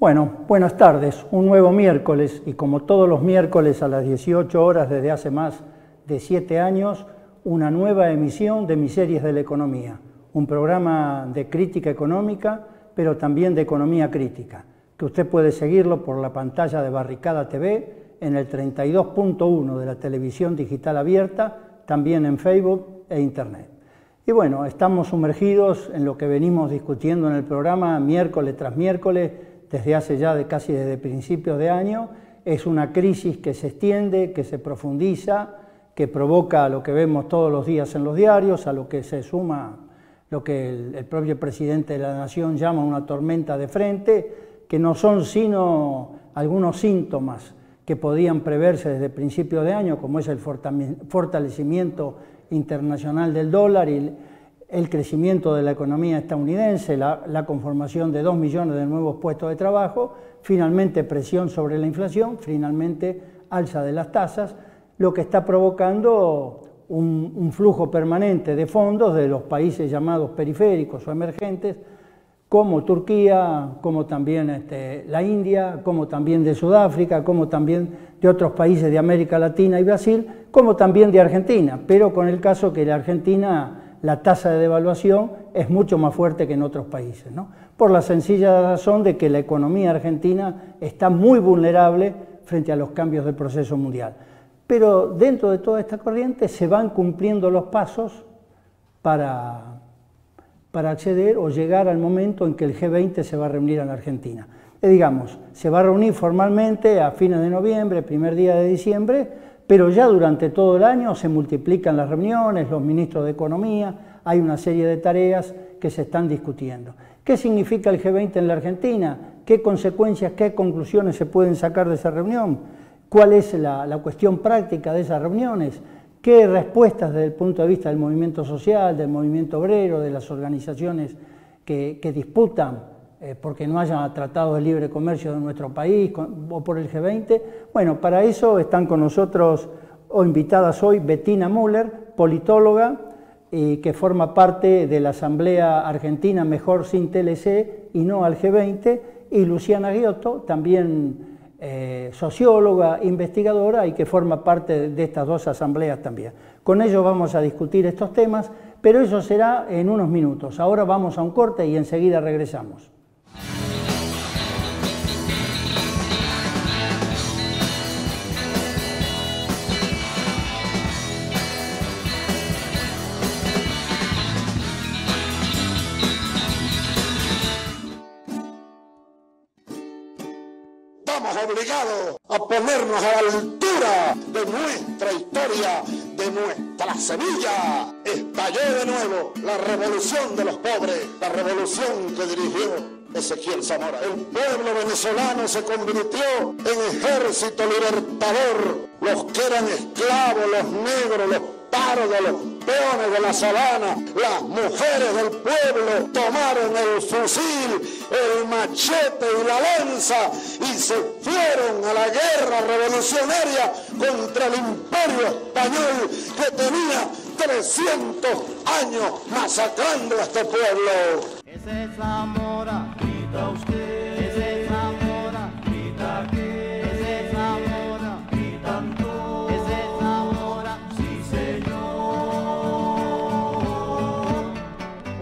Bueno, buenas tardes, un nuevo miércoles y como todos los miércoles a las 18 horas desde hace más de 7 años, una nueva emisión de Miserias de la Economía, un programa de crítica económica, pero también de economía crítica, que usted puede seguirlo por la pantalla de Barricada TV, en el 32.1 de la televisión digital abierta, también en Facebook e Internet. Y bueno, estamos sumergidos en lo que venimos discutiendo en el programa miércoles tras miércoles, desde hace ya casi desde principios de año. Es una crisis que se extiende, que se profundiza, que provoca lo que vemos todos los días en los diarios, a lo que se suma lo que el propio presidente de la Nación llama una tormenta de frente, que no son sino algunos síntomas que podían preverse desde principios de año, como es el fortalecimiento internacional del dólar y el crecimiento de la economía estadounidense, la conformación de 2 millones de nuevos puestos de trabajo, finalmente presión sobre la inflación, finalmente alza de las tasas, lo que está provocando un flujo permanente de fondos de los países llamados periféricos o emergentes, como Turquía, como también la India, como también de Sudáfrica, como también de otros países de América Latina y Brasil, como también de Argentina, pero con el caso que en Argentina la tasa de devaluación es mucho más fuerte que en otros países, ¿no? Por la sencilla razón de que la economía argentina está muy vulnerable frente a los cambios del proceso mundial. Pero dentro de toda esta corriente se van cumpliendo los pasos para acceder o llegar al momento en que el G20 se va a reunir en la Argentina. Digamos, se va a reunir formalmente a fines de noviembre, primer día de diciembre, pero ya durante todo el año se multiplican las reuniones, los ministros de Economía, hay una serie de tareas que se están discutiendo. ¿Qué significa el G20 en la Argentina? ¿Qué consecuencias, qué conclusiones se pueden sacar de esa reunión? ¿Cuál es la cuestión práctica de esas reuniones? ¿Qué respuestas desde el punto de vista del movimiento social, del movimiento obrero, de las organizaciones que disputan porque no haya tratados de libre comercio de nuestro país o por el G20? Bueno, para eso están con nosotros o invitadas hoy Bettina Müller, politóloga, que forma parte de la Asamblea Argentina Mejor sin TLC y no al G20, y Luciana Giotto, también socióloga, investigadora y que forma parte de estas dos asambleas también. Con ellos vamos a discutir estos temas, pero eso será en unos minutos. Ahora vamos a un corte y enseguida regresamos. Obligados a ponernos a la altura de nuestra historia, de nuestra semilla. Estalló de nuevo la revolución de los pobres, la revolución que dirigió Ezequiel Zamora. El pueblo venezolano se convirtió en ejército libertador. Los que eran esclavos, los negros, los pardos, los peones de la sabana, las mujeres del pueblo tomaron el fusil, el machete y la lanza y se fueron a la guerra revolucionaria contra el imperio español que tenía 300 años masacrando a este pueblo. Ese es Zamora, grita usted. Ese es Zamora, grita que. Ese es Zamora, gritan todos. Ese es Zamora, sí señor.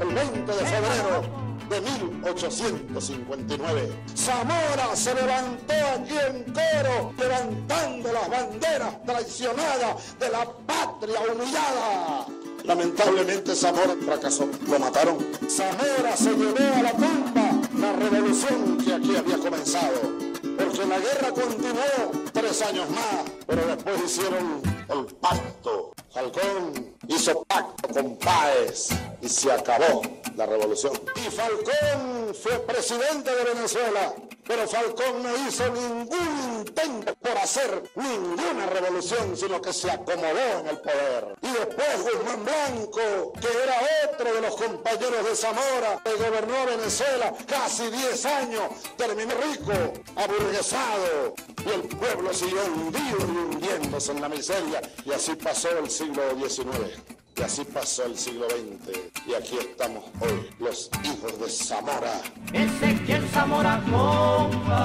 El 20 de febrero de 1859, Zamora se levantó aquí en coro, levantando las banderas traicionadas de la patria humillada. Lamentablemente Zamora fracasó, lo mataron. Zamora se llevó a la tumba la revolución que aquí había comenzado, porque la guerra continuó 3 años más, pero después hicieron el pacto. Falcón hizo pacto con Páez y se acabó la revolución. Y Falcón fue presidente de Venezuela, pero Falcón no hizo ningún intento por hacer ninguna revolución, sino que se acomodó en el poder. Y después Guzmán Blanco, que era otro de los compañeros de Zamora, que gobernó a Venezuela casi 10 años, terminó rico, aburguesado, y el pueblo siguió hundido y hundiéndose en la miseria, y así pasó el siglo XIX. Y así pasó el siglo XX, y aquí estamos hoy, los hijos de Zamora. Ezequiel Zamora, compa.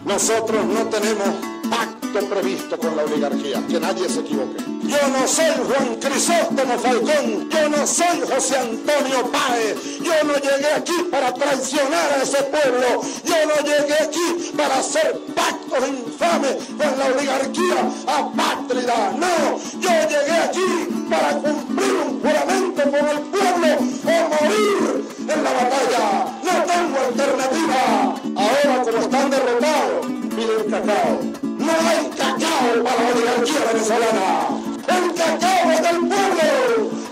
Nosotros no tenemos pacto previsto con la oligarquía, que nadie se equivoque. Yo no soy Juan Crisóstomo Falcón, yo no soy José Antonio Páez, yo no llegué aquí para traicionar a ese pueblo, yo no llegué aquí para hacer pactos infames con la oligarquía apátrida, no, yo llegué aquí para cumplir un juramento con el pueblo o morir en la batalla, no tengo alternativa. Ahora como están derrotados, piden cacao. No hay cacao para la oligarquía venezolana. El cacao es del pueblo,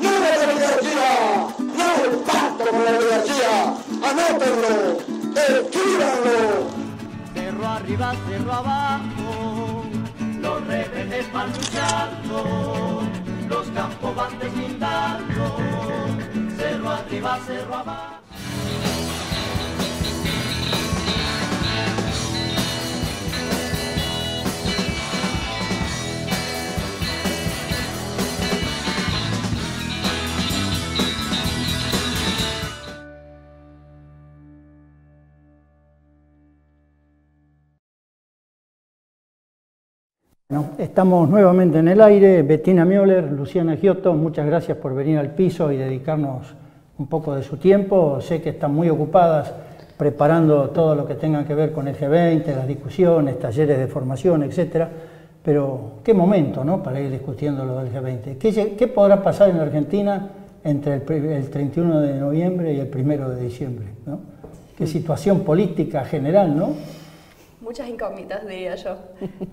no de la oligarquía. No el pacto con la oligarquía. Anótenlo, escríbanlo. Cerro arriba, cerro abajo, los rebeldes van luchando, los campos van deslindando. Cerro arriba, cerro abajo. Bueno, estamos nuevamente en el aire. Bettina Müller, Luciana Giotto, muchas gracias por venir al piso y dedicarnos un poco de su tiempo. Sé que están muy ocupadas preparando todo lo que tenga que ver con el G20, las discusiones, talleres de formación, etcétera. Pero qué momento, ¿no?, para ir discutiendo lo del G20. ¿Qué podrá pasar en la Argentina entre el 31 de noviembre y el 1 de diciembre, ¿no? Qué situación política general, ¿no? Muchas incógnitas, diría yo.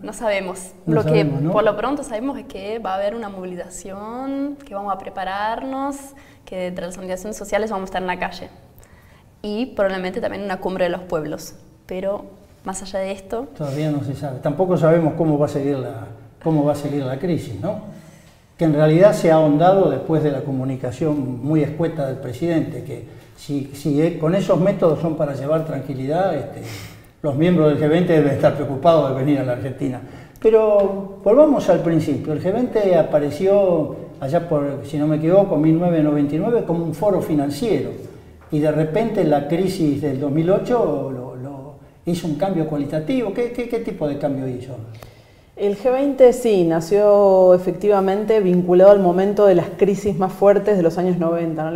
No sabemos. No Lo sabemos, que ¿no? por lo pronto sabemos es que va a haber una movilización, que vamos a prepararnos, que entre las organizaciones sociales vamos a estar en la calle. Y probablemente también una cumbre de los pueblos. Pero más allá de esto... Todavía no se sabe. Tampoco sabemos cómo va a seguir la crisis, ¿no? Que en realidad se ha ahondado después de la comunicación muy escueta del presidente, que si con esos métodos son para llevar tranquilidad, los miembros del G20 deben estar preocupados de venir a la Argentina. Pero volvamos al principio. El G20 apareció allá por, si no me equivoco, 1999 como un foro financiero. Y de repente la crisis del 2008 hizo un cambio cualitativo. ¿Qué tipo de cambio hizo? El G20 sí, nació efectivamente vinculado al momento de las crisis más fuertes de los años 90, ¿no?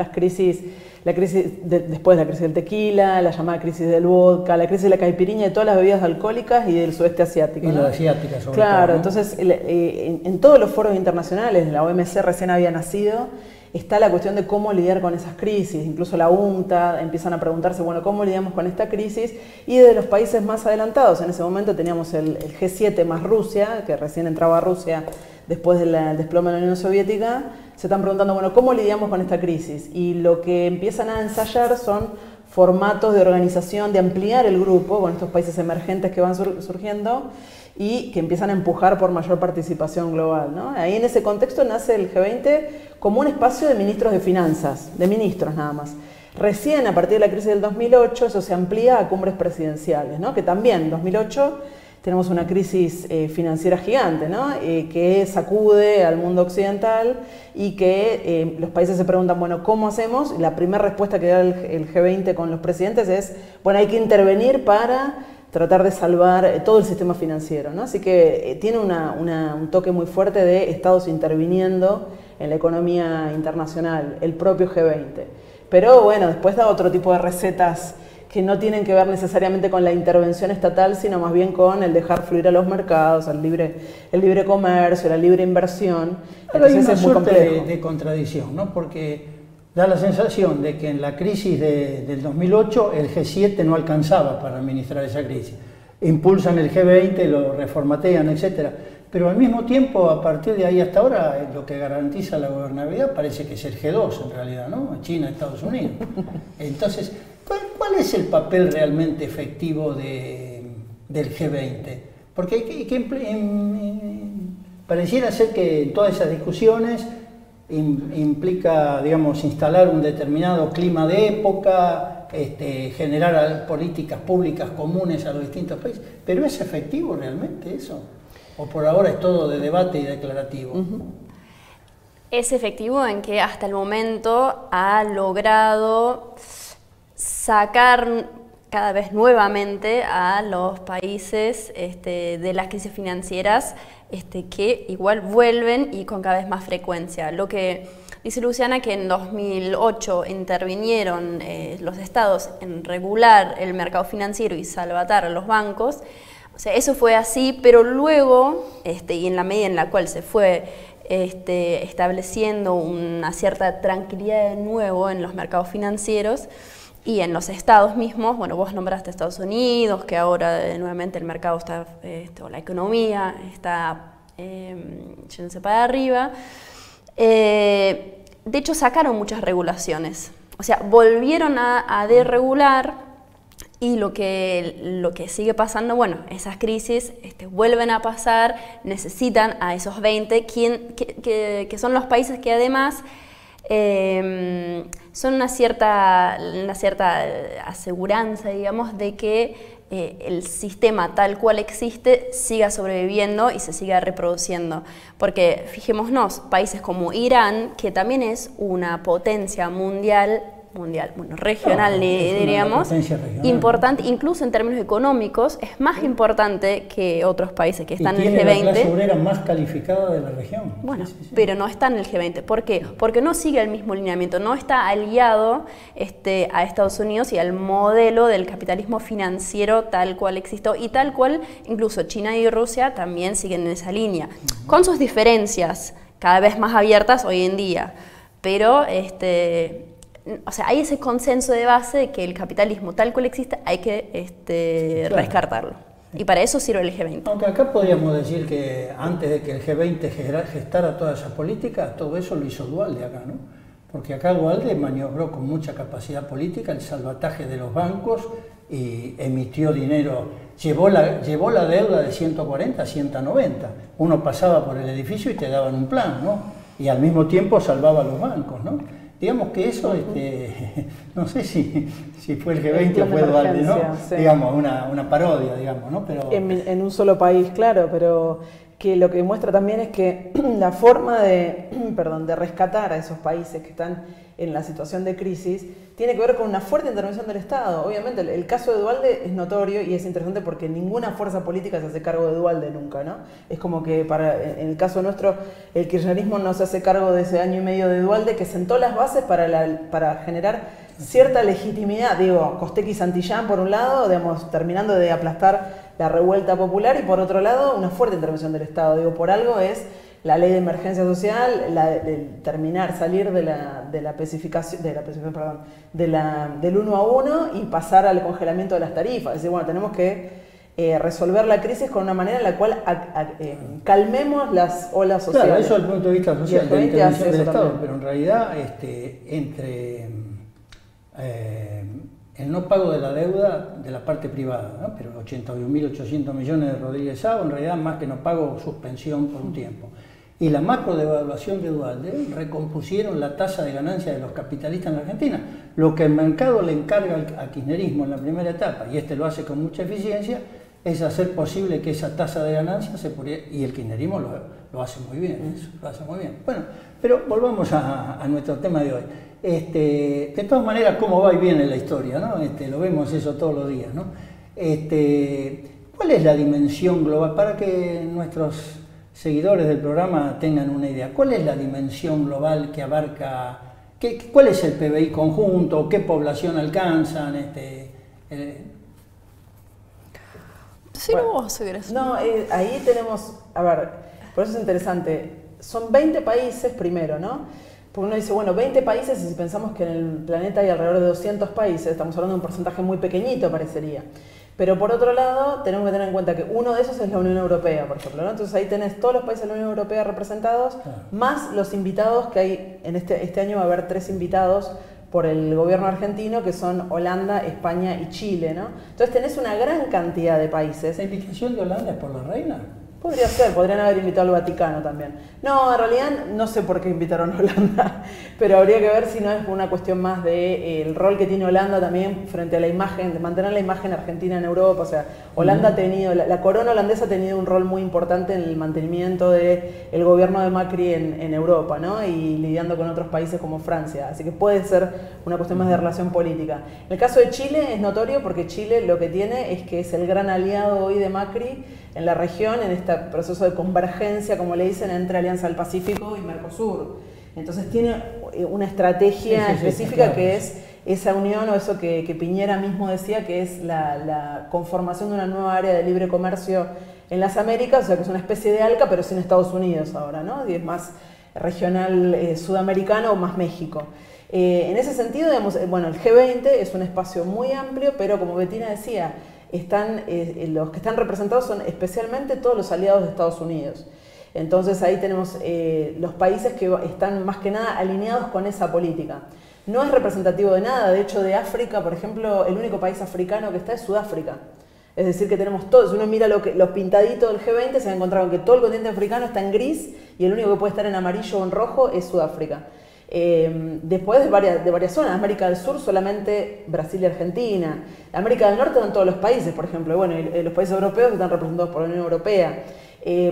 Después de la crisis del tequila, la llamada crisis del vodka, la crisis de la caipirinha, de todas las bebidas alcohólicas y del sudeste asiático, Y ¿no? la asiática, sobre claro, todo, ¿no? Entonces en todos los foros internacionales, la OMC recién había nacido, está la cuestión de cómo lidiar con esas crisis. Incluso la UNCTAD empiezan a preguntarse, bueno, ¿cómo lidiamos con esta crisis? Y de los países más adelantados, en ese momento teníamos el G7 más Rusia, que recién entraba Rusia después del desplome de la Unión Soviética, se están preguntando, bueno, ¿cómo lidiamos con esta crisis? Y lo que empiezan a ensayar son formatos de organización, de ampliar el grupo con estos países emergentes que van surgiendo y que empiezan a empujar por mayor participación global, ¿no? Ahí en ese contexto nace el G20 como un espacio de ministros de finanzas, de ministros nada más. Recién a partir de la crisis del 2008 eso se amplía a cumbres presidenciales, ¿no? Que también en 2008 tenemos una crisis financiera gigante, ¿no? Que sacude al mundo occidental y que los países se preguntan, bueno, ¿cómo hacemos? Y la primera respuesta que da el G20 con los presidentes es, bueno, hay que intervenir para tratar de salvar todo el sistema financiero, ¿no? Así que tiene un toque muy fuerte de estados interviniendo en la economía internacional, el propio G20. Pero bueno, después da otro tipo de recetas que no tienen que ver necesariamente con la intervención estatal, sino más bien con el dejar fluir a los mercados, el libre comercio, la libre inversión. Pero hay Entonces una es muy suerte complejo. de contradicción, ¿no? Porque da la sensación de que en la crisis del 2008 el G7 no alcanzaba para administrar esa crisis. Impulsan el G20, lo reformatean, etc. Pero al mismo tiempo, a partir de ahí hasta ahora, lo que garantiza la gobernabilidad parece que es el G2 en realidad, ¿no? China, Estados Unidos. Entonces, ¿cuál es el papel realmente efectivo del G20? Porque pareciera ser que en todas esas discusiones implica, digamos, instalar un determinado clima de época, generar políticas públicas comunes a los distintos países. ¿Pero es efectivo realmente eso? ¿O por ahora es todo de debate y declarativo? Es efectivo en que hasta el momento ha logrado sacar cada vez nuevamente a los países de las crisis financieras que igual vuelven y con cada vez más frecuencia. Lo que dice Luciana, que en 2008 intervinieron los estados en regular el mercado financiero y salvatar a los bancos. O sea, eso fue así, pero luego, y en la medida en la cual se fue estableciendo una cierta tranquilidad de nuevo en los mercados financieros y en los estados mismos, bueno, vos nombraste Estados Unidos, que ahora nuevamente el mercado está, o la economía está yéndose para arriba. De hecho, sacaron muchas regulaciones, o sea, volvieron a desregular. Y lo que sigue pasando, bueno, esas crisis vuelven a pasar, necesitan a esos 20, que son los países que además son una cierta aseguranza, digamos, de que el sistema tal cual existe siga sobreviviendo y se siga reproduciendo. Porque fijémonos, países como Irán, que también es una potencia mundial, bueno, regional, diríamos, importante, incluso en términos económicos, es más importante que otros países que están en el G20. Tiene la clase obrera más calificada de la región. Bueno, sí. Pero no está en el G20. ¿Por qué? Porque no sigue el mismo lineamiento, no está aliado a Estados Unidos y al modelo del capitalismo financiero tal cual existió y tal cual incluso China y Rusia también siguen en esa línea, con sus diferencias cada vez más abiertas hoy en día, pero o sea, hay ese consenso de base de que el capitalismo tal cual existe hay que claro, rescatarlo. Y para eso sirve el G20. Aunque acá podríamos decir que antes de que el G20 gestara toda esa política, todo eso lo hizo Duhalde acá, ¿no? Porque acá Duhalde maniobró con mucha capacidad política el salvataje de los bancos y emitió dinero, llevó la deuda de 140 a 190. Uno pasaba por el edificio y te daban un plan, ¿no? Y al mismo tiempo salvaba a los bancos, ¿no? Digamos que eso, no sé si fue el G20 o fue Duhalde, ¿no? Sí. Digamos, una parodia, digamos, ¿no? Pero en un solo país, claro, pero que lo que muestra también es que la forma de rescatar a esos países que están en la situación de crisis tiene que ver con una fuerte intervención del Estado. Obviamente el caso de Duhalde es notorio y es interesante porque ninguna fuerza política se hace cargo de Duhalde nunca, ¿no? Es como que en el caso nuestro el kirchnerismo no se hace cargo de ese año y medio de Duhalde, que sentó las bases para generar cierta legitimidad, digo, Costec y Santillán por un lado, digamos, terminando de aplastar la revuelta popular, y por otro lado una fuerte intervención del Estado, digo, por algo es la ley de emergencia social, salir de la especificación, del 1 a 1 y pasar al congelamiento de las tarifas. Es decir, bueno, tenemos que resolver la crisis con una manera en la cual calmemos las olas sociales. Claro, eso desde el punto de vista social, de la intervención del Estado, pero en realidad entre el no pago de la deuda de la parte privada, ¿no? Pero 81.800 millones de Rodríguez Savo, en realidad más que no pago, suspensión por un tiempo. Y la macro devaluación de Duhalde recompusieron la tasa de ganancia de los capitalistas en la Argentina. Lo que el mercado le encarga al kirchnerismo en la primera etapa, y lo hace con mucha eficiencia, es hacer posible que esa tasa de ganancia y el kirchnerismo lo hace muy bien, eso, lo hace muy bien. Bueno, pero volvamos a nuestro tema de hoy. De todas maneras, cómo va y viene la historia, ¿no? Lo vemos eso todos los días, ¿no? ¿Cuál es la dimensión global? Para que nuestros seguidores del programa tengan una idea, ¿cuál es la dimensión global que abarca, cuál es el PBI conjunto, qué población alcanzan? Sí, bueno, vos, si querés. No, ahí tenemos, a ver, por eso es interesante, son 20 países primero, ¿no? Porque uno dice, bueno, 20 países, y si pensamos que en el planeta hay alrededor de 200 países, estamos hablando de un porcentaje muy pequeñito, parecería. Pero por otro lado, tenemos que tener en cuenta que uno de esos es la Unión Europea, por ejemplo, ¿no? Entonces ahí tenés todos los países de la Unión Europea representados, más los invitados que hay, en este año va a haber 3 invitados por el gobierno argentino, que son Holanda, España y Chile, ¿no? Entonces tenés una gran cantidad de países. ¿La invitación de Holanda es por la reina? Podría ser, podrían haber invitado al Vaticano también. No, en realidad no sé por qué invitaron a Holanda, pero habría que ver si no es una cuestión más de el rol que tiene Holanda también frente a la imagen, de mantener la imagen argentina en Europa. O sea, Holanda ha tenido, la corona holandesa ha tenido un rol muy importante en el mantenimiento del gobierno de Macri en Europa, ¿no? Y lidiando con otros países como Francia. Así que puede ser una cuestión más de relación política. En el caso de Chile es notorio porque Chile lo que tiene es que es el gran aliado hoy de Macri en la región, en este proceso de convergencia, como le dicen, entre Alianza del Pacífico y Mercosur. Entonces tiene una estrategia específica, claro, que es esa unión, o eso que Piñera mismo decía, que es la conformación de una nueva área de libre comercio en las Américas, o sea que es una especie de ALCA, pero sin Estados Unidos ahora, ¿no? Y es más regional sudamericano o más México. En ese sentido, digamos, bueno, el G20 es un espacio muy amplio, pero como Bettina decía, los que están representados son especialmente todos los aliados de Estados Unidos. Entonces ahí tenemos los países que están más que nada alineados con esa política. No es representativo de nada, de hecho de África, por ejemplo, el único país africano que está es Sudáfrica. Es decir, que tenemos todos, si uno mira los pintaditos del G20, se va a encontrar con que todo el continente africano está en gris y el único que puede estar en amarillo o en rojo es Sudáfrica. Después de varias zonas, América del Sur solamente Brasil y Argentina, América del Norte están todos los países, por ejemplo, bueno, los países europeos están representados por la Unión Europea,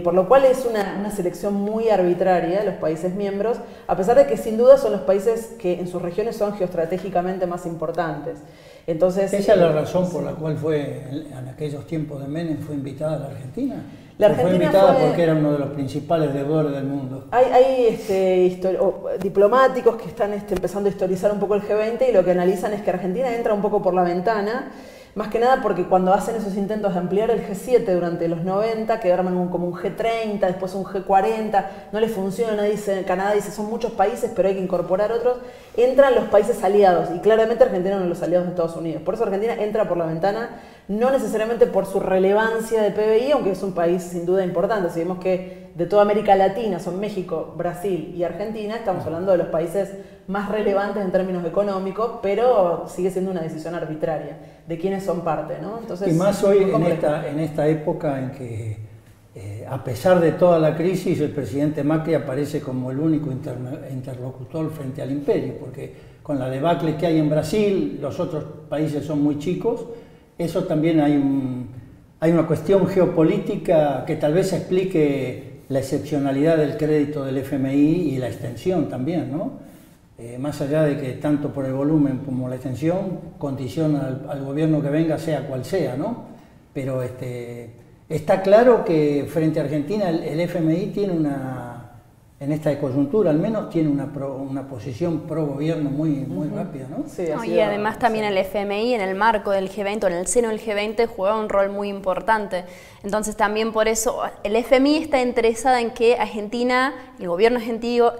por lo cual es una selección muy arbitraria de los países miembros, a pesar de que sin duda son los países que en sus regiones son geoestratégicamente más importantes. Entonces, ¿esa es la razón por la cual fue en aquellos tiempos de Menem fue invitada a la Argentina? La Argentina fue invitada porque era uno de los principales deudores del mundo. Hay diplomáticos que están empezando a historizar un poco el G20 y lo que analizan es que Argentina entra un poco por la ventana, más que nada porque cuando hacen esos intentos de ampliar el G7 durante los 90, que arman como un G30, después un G40, no les funciona, Canadá dice son muchos países pero hay que incorporar otros, entran los países aliados y claramente Argentina es uno de los aliados de Estados Unidos. Por eso Argentina entra por la ventana, no necesariamente por su relevancia de PBI, aunque es un país sin duda importante. Si vemos que de toda América Latina son México, Brasil y Argentina, estamos hablando de los países más relevantes en términos económicos, pero sigue siendo una decisión arbitraria de quiénes son parte, ¿no? Entonces, y más hoy en esta época en que, a pesar de toda la crisis, el presidente Macri aparece como el único interlocutor frente al imperio, porque con la debacle que hay en Brasil, los otros países son muy chicos. Eso también hay una cuestión geopolítica que tal vez explique la excepcionalidad del crédito del FMI y la extensión también, ¿no? Más allá de que tanto por el volumen como la extensión condiciona al gobierno que venga, sea cual sea, ¿no? Pero está claro que frente a Argentina el FMI tiene en esta coyuntura al menos, tiene una posición pro gobierno muy rápida, ¿no? Sí, y además también el FMI en el marco del G20 o en el seno del G20 juega un rol muy importante. Entonces también por eso el FMI está interesada en que Argentina, el gobierno argentino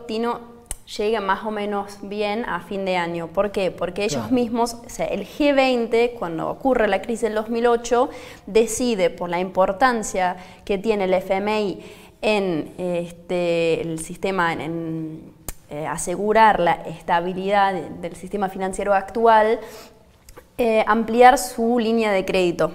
llegue más o menos bien a fin de año. ¿Por qué? Porque ellos mismos, o sea, el G20, cuando ocurre la crisis del 2008, decide por la importancia que tiene el FMI en el sistema, en asegurar la estabilidad del sistema financiero actual, ampliar su línea de crédito,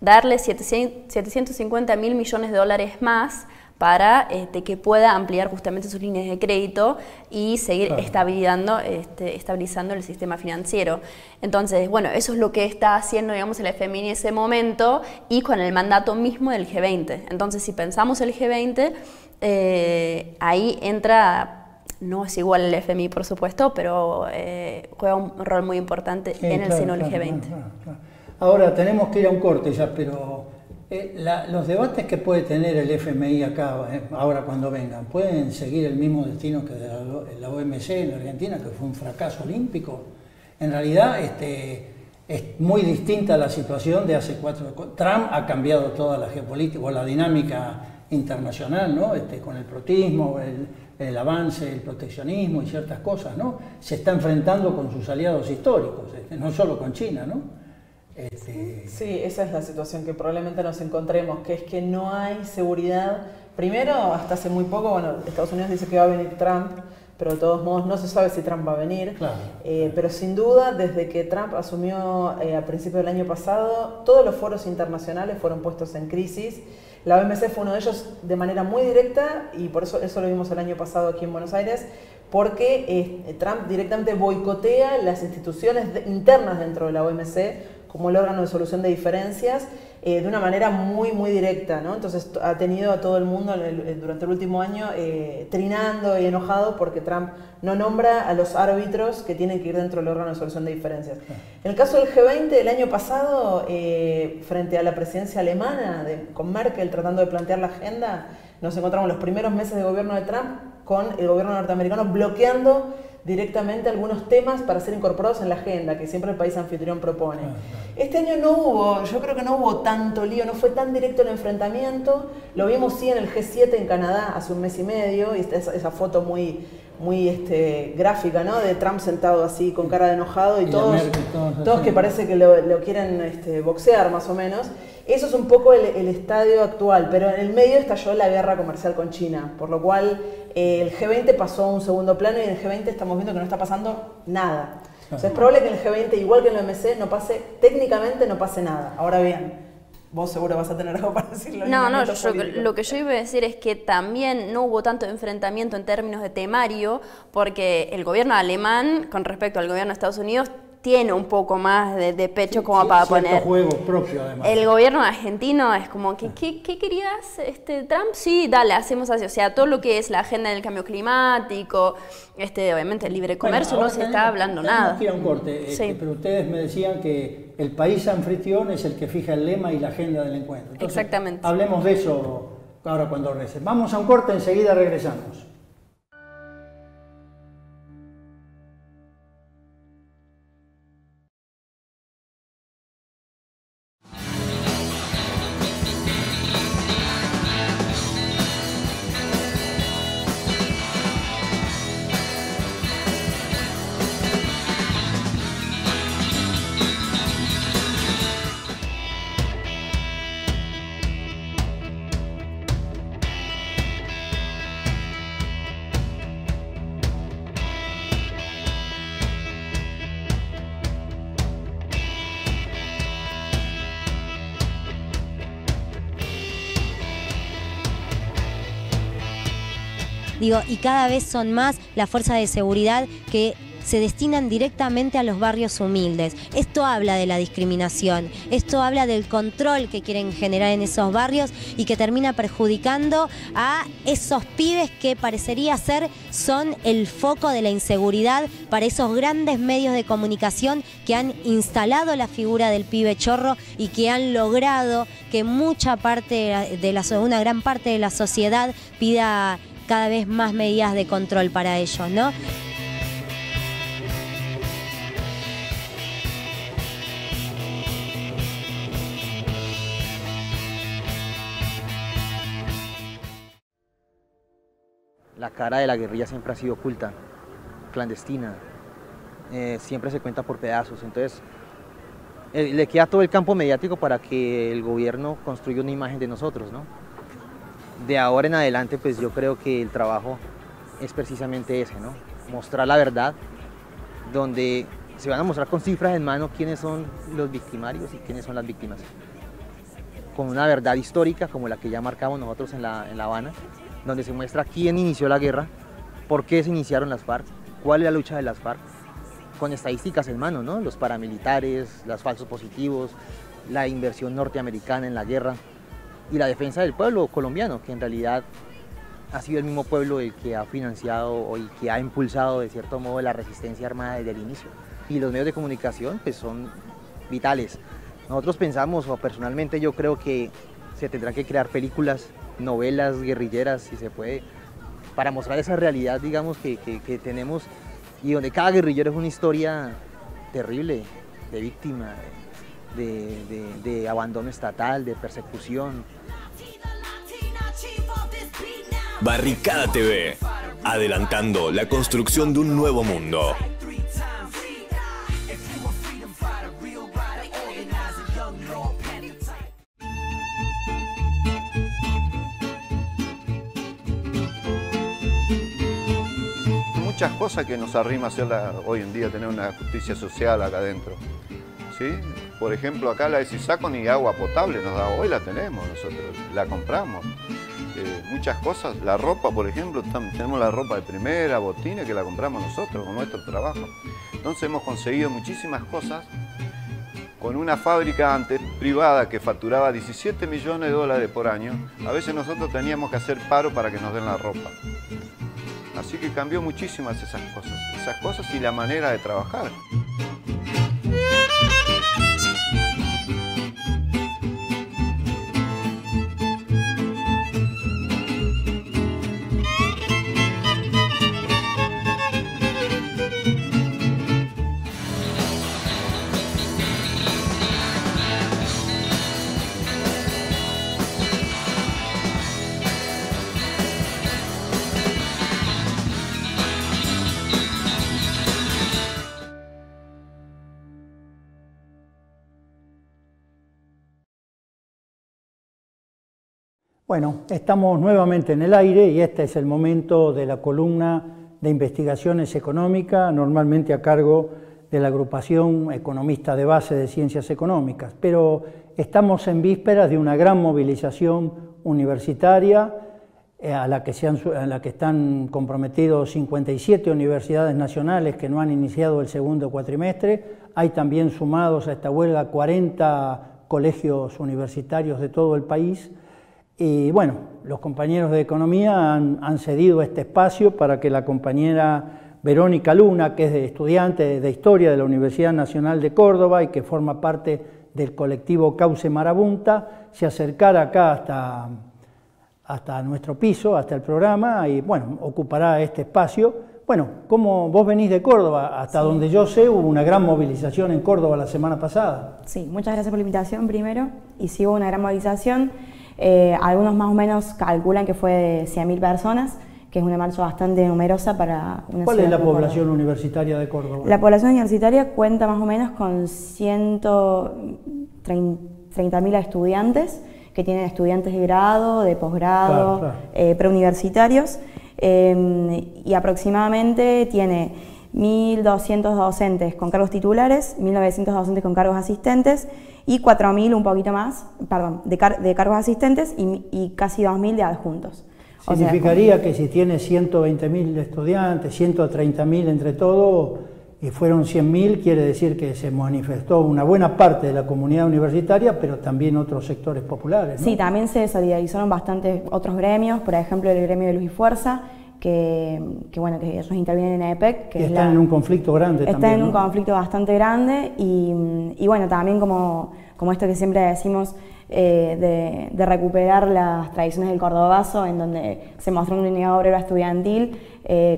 darle 750.000 millones de dólares más para que pueda ampliar justamente sus líneas de crédito y seguir estabilizando el sistema financiero. Entonces, bueno, eso es lo que está haciendo, digamos, el FMI en ese momento y con el mandato mismo del G20. Entonces, si pensamos el G20, ahí entra, no es igual el FMI, por supuesto, pero juega un rol muy importante en el seno del G20. Claro. Ahora, tenemos que ir a un corte ya, pero los debates que puede tener el FMI acá, ahora cuando vengan, ¿pueden seguir el mismo destino que de la OMC en la Argentina, que fue un fracaso olímpico? En realidad es muy distinta la situación de hace 4 años. Trump ha cambiado toda la geopolítica o la dinámica internacional, ¿no? Con el protismo, el avance, el proteccionismo y ciertas cosas, ¿no? Se está enfrentando con sus aliados históricos, no solo con China, ¿no? Sí, esa es la situación que probablemente nos encontremos, que es que no hay seguridad. Primero, hasta hace muy poco, bueno, Estados Unidos dice que va a venir Trump, pero de todos modos no se sabe si Trump va a venir. Claro. Pero sin duda, desde que Trump asumió a principios del año pasado, todos los foros internacionales fueron puestos en crisis. La OMC fue uno de ellos de manera muy directa y por eso lo vimos el año pasado aquí en Buenos Aires, porque Trump directamente boicotea las instituciones internas dentro de la OMC como el órgano de solución de diferencias de una manera muy directa, ¿no? Entonces ha tenido a todo el mundo durante el último año trinando y enojado porque Trump no nombra a los árbitros que tienen que ir dentro del órgano de solución de diferencias. En el caso del G20, el año pasado, frente a la presidencia alemana, con Merkel tratando de plantear la agenda, nos encontramos los primeros meses de gobierno de Trump con el gobierno norteamericano bloqueando directamente algunos temas para ser incorporados en la agenda que siempre el país anfitrión propone. Este año yo creo que no hubo tanto lío, no fue tan directo el enfrentamiento. Lo vimos sí en el G7 en Canadá hace un mes y medio, y esa foto muy gráfica, ¿no? De Trump sentado así con cara de enojado y todos que parece que lo quieren boxear más o menos. Eso es un poco el estadio actual, pero en el medio estalló la guerra comercial con China, por lo cual el G20 pasó a un segundo plano y en el G20 estamos viendo que no está pasando nada. O sea, es probable que en el G20, igual que en el OMC, técnicamente no pase nada. Ahora bien, vos seguro vas a tener algo para decirlo. No, lo que yo iba a decir es que también no hubo tanto enfrentamiento en términos de temario, porque el gobierno alemán, con respecto al gobierno de Estados Unidos, tiene un poco más de pecho como para poner. Juego propio, además. El gobierno argentino es como, ¿qué querías, Trump? Sí, dale, hacemos así. O sea, todo lo que es la agenda del cambio climático, obviamente el libre comercio, no se está hablando nada. Quiero un corte, Sí. Pero ustedes me decían que el país anfitrión es el que fija el lema y la agenda del encuentro. Entonces, exactamente. Hablemos de eso ahora cuando regresen. Vamos a un corte, enseguida regresamos. Y cada vez son más las fuerzas de seguridad que se destinan directamente a los barrios humildes. Esto habla de la discriminación, esto habla del control que quieren generar en esos barrios y que termina perjudicando a esos pibes que parecería ser son el foco de la inseguridad para esos grandes medios de comunicación que han instalado la figura del pibe chorro y que han logrado que una gran parte de la sociedad pida cada vez más medidas de control para ellos, ¿no? La cara de la guerrilla siempre ha sido oculta, clandestina, siempre se cuenta por pedazos, entonces le queda todo el campo mediático para que el gobierno construya una imagen de nosotros, ¿no? De ahora en adelante, pues yo creo que el trabajo es precisamente ese, ¿no? Mostrar la verdad, donde se van a mostrar con cifras en mano quiénes son los victimarios y quiénes son las víctimas. Con una verdad histórica como la que ya marcamos nosotros en La Habana, donde se muestra quién inició la guerra, por qué se iniciaron las FARC, cuál es la lucha de las FARC, con estadísticas en mano, ¿no? Los paramilitares, los falsos positivos, la inversión norteamericana en la guerra y la defensa del pueblo colombiano, que en realidad ha sido el mismo pueblo el que ha financiado y que ha impulsado de cierto modo la resistencia armada desde el inicio. Y los medios de comunicación pues son vitales. Nosotros pensamos, o personalmente yo creo que se tendrán que crear películas, novelas guerrilleras, si se puede, para mostrar esa realidad, digamos, que tenemos y donde cada guerrillero es una historia terrible, de víctima, de abandono estatal, de persecución. Barricada TV, adelantando la construcción de un nuevo mundo. Muchas cosas que nos arrima hacer hoy en día, tener una justicia social acá adentro. ¿sí? Por ejemplo, acá la de Sisaco ni agua potable nos da, hoy la tenemos nosotros, la compramos. Muchas cosas, la ropa, por ejemplo, tenemos la ropa de primera, botines, que la compramos nosotros con nuestro trabajo. Entonces hemos conseguido muchísimas cosas con una fábrica antes privada que facturaba 17 millones de dólares por año. A veces nosotros teníamos que hacer paro para que nos den la ropa. Así que cambió muchísimas esas cosas y la manera de trabajar. Bueno, estamos nuevamente en el aire y este es el momento de la columna de investigaciones económicas, normalmente a cargo de la agrupación Economista de Base de Ciencias Económicas, pero estamos en vísperas de una gran movilización universitaria a la que están comprometidos 57 universidades nacionales que no han iniciado el segundo cuatrimestre. Hay también sumados a esta huelga 40 colegios universitarios de todo el país. Y bueno, los compañeros de Economía han cedido este espacio para que la compañera Verónica Luna, que es estudiante de Historia de la Universidad Nacional de Córdoba y que forma parte del colectivo Cauce Marabunta, se acercara acá hasta nuestro piso, hasta el programa, y bueno, ocupará este espacio. Bueno, como vos venís de Córdoba, hasta sí, donde yo sé, hubo una gran movilización en Córdoba la semana pasada. Sí, muchas gracias por la invitación primero, y sí hubo una gran movilización. Algunos más o menos calculan que fue de 100.000 personas, que es una marcha bastante numerosa para una ciudad. ¿Cuál es la población universitaria de Córdoba? La población universitaria cuenta más o menos con 130.000 estudiantes, que tienen estudiantes de grado, de posgrado, claro. Preuniversitarios, y aproximadamente tiene 1.200 docentes con cargos titulares, 1.900 docentes con cargos asistentes, y 4.000, un poquito más, perdón, de cargos asistentes y casi 2.000 de adjuntos. Significaría que si tiene 120.000 estudiantes, 130.000 entre todo, y fueron 100.000, quiere decir que se manifestó una buena parte de la comunidad universitaria, pero también otros sectores populares, ¿no? Sí, también se solidarizaron bastantes otros gremios, por ejemplo el gremio de Luz y Fuerza, que bueno, que ellos intervienen en EPEC. Que están en un conflicto grande también, están en un ¿no? conflicto bastante grande y bueno, también como esto que siempre decimos, de recuperar las tradiciones del cordobazo, en donde se mostró una unidad obrera estudiantil,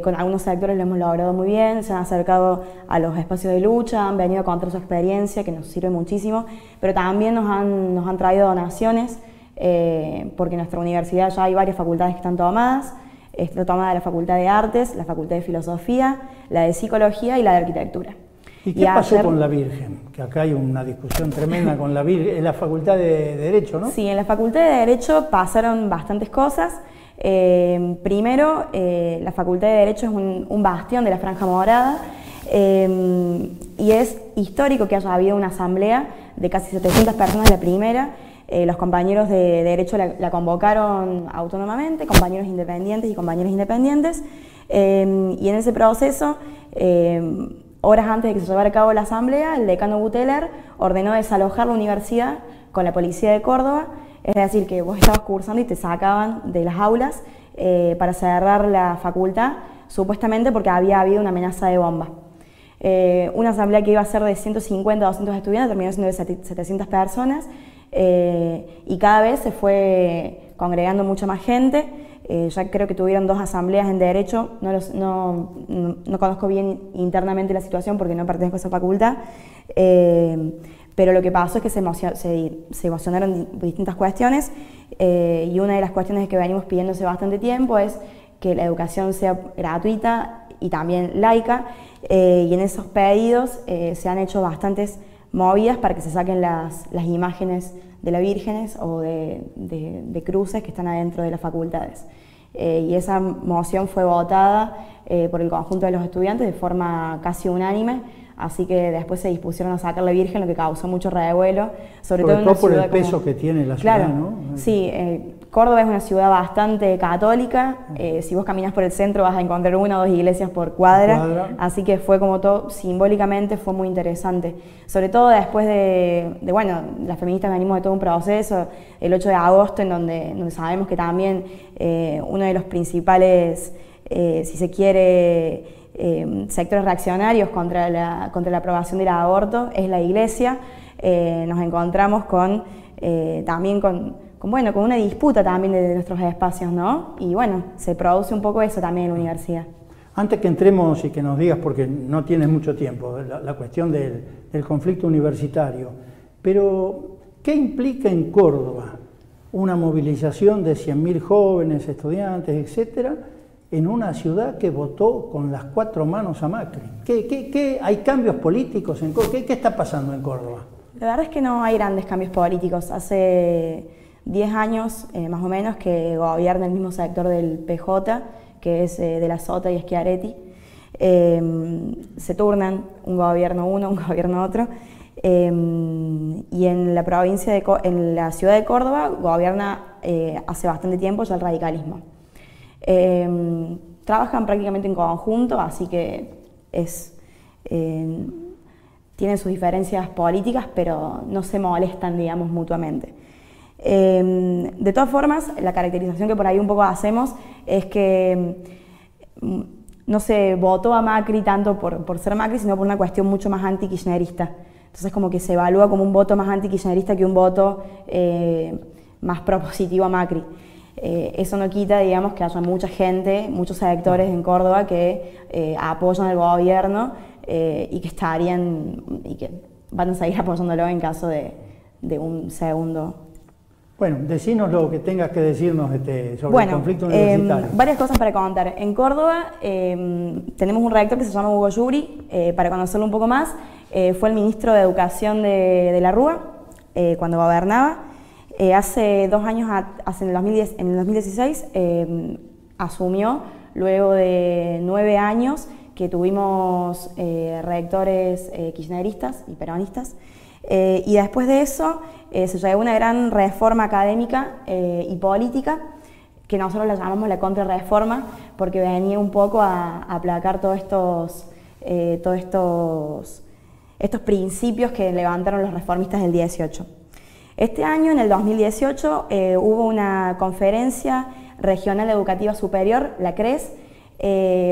con algunos sectores lo hemos logrado muy bien, se han acercado a los espacios de lucha, han venido a contar su experiencia, que nos sirve muchísimo, pero también nos han traído donaciones, porque en nuestra universidad ya hay varias facultades que están tomadas. Está tomada la Facultad de Artes, la Facultad de Filosofía, la de Psicología y la de Arquitectura. ¿Y qué pasó con la Virgen? Que acá hay una discusión tremenda con la Virgen, en la Facultad de Derecho, ¿no? Sí, en la Facultad de Derecho pasaron bastantes cosas. Primero, la Facultad de Derecho es un bastión de la Franja Morada, y es histórico que haya habido una asamblea de casi 700 personas, la primera. Los compañeros de Derecho la convocaron autónomamente, compañeros independientes y compañeras independientes, y en ese proceso, horas antes de que se llevara a cabo la asamblea, el decano Guteler ordenó desalojar la universidad con la policía de Córdoba, es decir, que vos estabas cursando y te sacaban de las aulas para cerrar la facultad, supuestamente porque había habido una amenaza de bomba. Una asamblea que iba a ser de 150 a 200 estudiantes terminó siendo de 700 personas, y cada vez se fue congregando mucha más gente. Ya creo que tuvieron 2 asambleas en Derecho, no conozco bien internamente la situación porque no pertenezco a esa facultad, pero lo que pasó es que se emocionaron distintas cuestiones, y una de las cuestiones que venimos pidiendo hace bastante tiempo es que la educación sea gratuita y también laica, y en esos pedidos se han hecho bastantes movidas para que se saquen las imágenes de las vírgenes o de cruces que están adentro de las facultades. y esa moción fue votada por el conjunto de los estudiantes de forma casi unánime, así que después se dispusieron a sacar la Virgen, lo que causó mucho revuelo, sobre todo en una por ciudad el peso que tiene la ciudad, claro, ¿no? Sí, Córdoba es una ciudad bastante católica, si vos caminás por el centro vas a encontrar 1 o 2 iglesias por cuadra, así que fue como todo, simbólicamente fue muy interesante, sobre todo después de bueno, las feministas venimos de todo un proceso, el 8 de agosto, en donde sabemos que también uno de los principales, si se quiere, sectores reaccionarios contra la aprobación del aborto es la iglesia. Nos encontramos también con una disputa también de nuestros espacios, ¿no? Y bueno, se produce un poco eso también en la universidad. Antes que entremos y que nos digas, porque no tienes mucho tiempo, la cuestión del conflicto universitario, pero ¿qué implica en Córdoba una movilización de 100.000 jóvenes, estudiantes, etcétera, en una ciudad que votó con las 4 manos a Macri? ¿Hay cambios políticos en Córdoba? ¿Qué está pasando en Córdoba? La verdad es que no hay grandes cambios políticos. Hace 10 años, más o menos, que gobierna el mismo sector del PJ, que es de la Sota y Schiaretti. Se turnan un gobierno uno, un gobierno otro. Y en la ciudad de Córdoba gobierna hace bastante tiempo ya el radicalismo. Trabajan prácticamente en conjunto, así que tienen sus diferencias políticas, pero no se molestan, digamos, mutuamente. De todas formas, la caracterización que por ahí un poco hacemos es que no se votó a Macri tanto por ser Macri, sino por una cuestión mucho más anti-kirchnerista. Entonces como que se evalúa como un voto más anti-kirchnerista que un voto más propositivo a Macri. Eso no quita, digamos, que haya mucha gente, muchos sectores en Córdoba que apoyan al gobierno y que van a seguir apoyándolo en caso de un segundo. Bueno, decinos lo que tengas que decirnos sobre el conflicto universitario. Varias cosas para contar. En Córdoba tenemos un rector que se llama Hugo Yuri, para conocerlo un poco más. Fue el ministro de Educación de la Rúa cuando gobernaba. Hace 2 años, en el 2016, asumió, luego de 9 años que tuvimos rectores kirchneristas y peronistas, y después de eso se llevó una gran reforma académica y política, que nosotros la llamamos la contrarreforma, porque venía un poco a aplacar todos estos principios que levantaron los reformistas del 18. Este año, en el 2018, hubo una conferencia regional educativa superior, la CRES,